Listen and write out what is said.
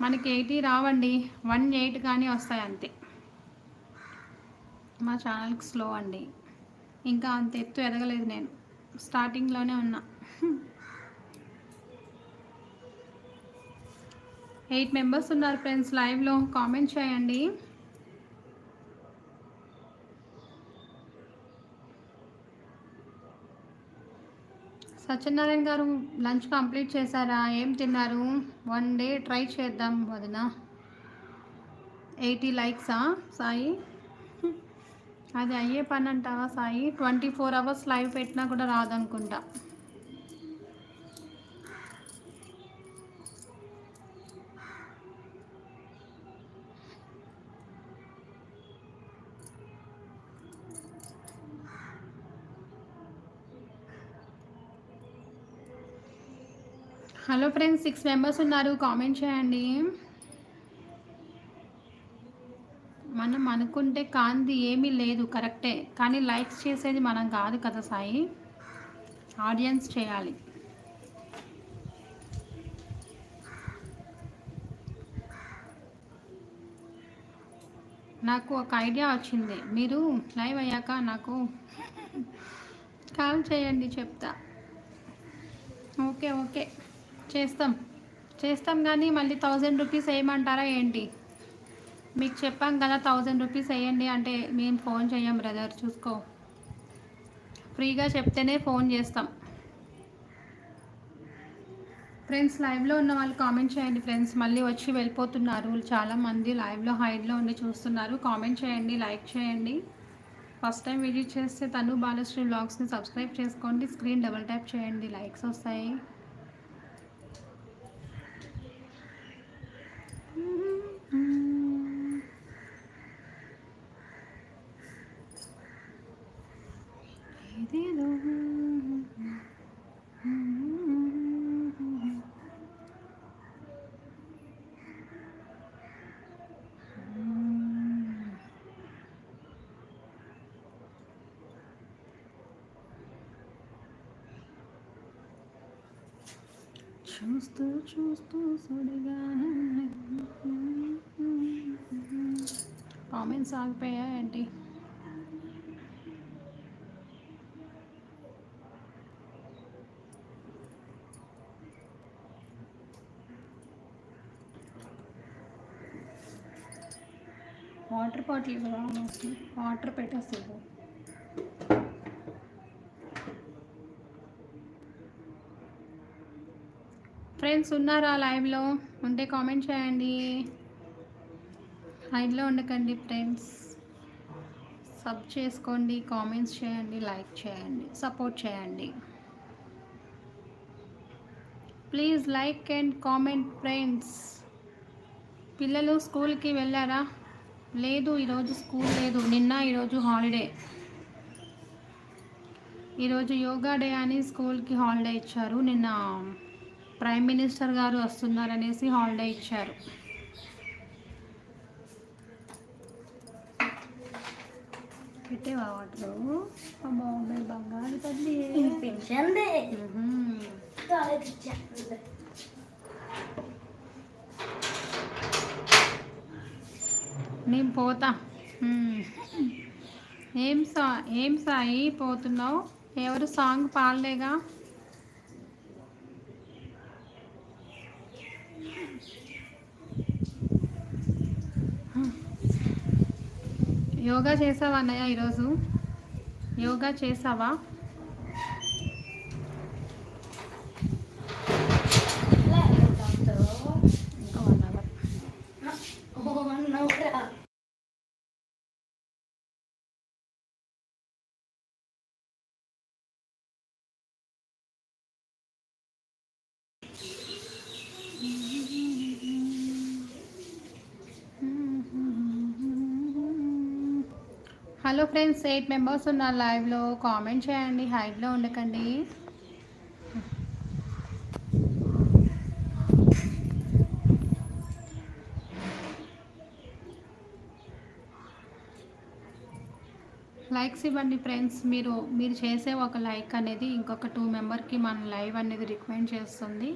మనకి 80 రావండి, 18 కానీ వస్తాయి అంతే. మా ఛానల్కి స్లో అండి, ఇంకా అంత ఎత్తు ఎదగలేదు, నేను స్టార్టింగ్లోనే ఉన్నా. 8 మెంబర్స్ ఉన్నారు ఫ్రెండ్స్ లైవ్లో, కామెంట్ చేయండి. సత్యనారాయణ గారు లంచ్ కంప్లీట్ చేశారా? ఏం తిన్నారు? 1 డే ట్రై చేద్దాం వదిన. 80 లైక్సా సాయి? అది అయ్యే పని అంటావా సాయి? 24 అవర్స్ లైవ్ పెట్టినా కూడా రాదనుకుంటా. హలో ఫ్రెండ్స్, 6 మెంబర్స్ ఉన్నారు, కామెంట్ చేయండి. మనం అనుకుంటే కాంతి ఏమీ లేదు, కరెక్టే, కానీ లైక్స్ చేసేది మనం కాదు కదా సాయి, ఆడియన్స్ చేయాలి. నాకు ఒక ఐడియా వచ్చింది, మీరు లైవ్ అయ్యాక నాకు కాల్ చేయండి, చెప్తా. ఓకే ఓకే, చేస్తాం కానీ మళ్ళీ 1000 రూపీస్ వేయమంటారా ఏంటి? మీకు చెప్పాం కదా 1000 రూపీస్ వేయండి అంటే మేము ఫోన్ చేయం బ్రదర్, చూసుకో. ఫ్రీగా చెప్తేనే ఫోన్ చేస్తాం. ఫ్రెండ్స్ లైవ్లో ఉన్న వాళ్ళు కామెంట్ చేయండి ఫ్రెండ్స్, మళ్ళీ వచ్చి వెళ్ళిపోతున్నారు చాలామంది, లైవ్లో హైడ్లో ఉండి చూస్తున్నారు. కామెంట్ చేయండి, లైక్ చేయండి. ఫస్ట్ టైం విజిట్ చేస్తే తను బాలశ్రీ వ్లాగ్స్ని సబ్స్క్రైబ్ చేసుకోండి, స్క్రీన్ డబుల్ ట్యాప్ చేయండి, లైక్స్ వస్తాయి. చూస్తూ చూస్తూ సుడిగాను. కామెంట్స్ ఆగిపోయా ఏంటి? వాటర్ బాటిల్ కదా, వాటర్ పెట్టేస్తుంది. ఫ్రెండ్స్ ఉన్నారా లైవ్లో? ఉంటే కామెంట్ చేయండి, లైవ్లో ఉండకండి ఫ్రెండ్స్. సబ్ చేసుకోండి, కామెంట్స్ చేయండి, లైక్ చేయండి, సపోర్ట్ చేయండి. Please like and comment friends. పిల్లలు స్కూల్కి వెళ్ళారా? లేదు, ఈరోజు స్కూల్ లేదు, నిన్న ఈరోజు హాలిడే. ఈరోజు యోగా డే అని స్కూల్కి హాలిడే ఇచ్చారు. నిన్న ప్రైమ్ మినిస్టర్ గారు వస్తున్నారనేసి హాలిడే ఇచ్చారు. పెట్టేవా వాటర్? బాగున్నాయి, బంగారు తల్లి. నేను పోతా. ఏం సాయి పోతున్నావు? ఎవరు సాంగ్ పాడలేగా? యోగా చేసావా అన్నయ్య? ఈరోజు యోగా చేసావా? ఇంకా 1 అవర్. హలో ఫ్రెండ్స్, 8 మెంబర్స్ ఉన్నారు లైవ్లో, కామెంట్ చేయండి, హైడ్లో ఉండకండి. లైక్స్ ఇవ్వండి ఫ్రెండ్స్. మీరు చేసే ఒక లైక్ అనేది ఇంకొక 2 మెంబర్కి మన లైవ్ అనేది రికమెండ్ చేస్తుంది.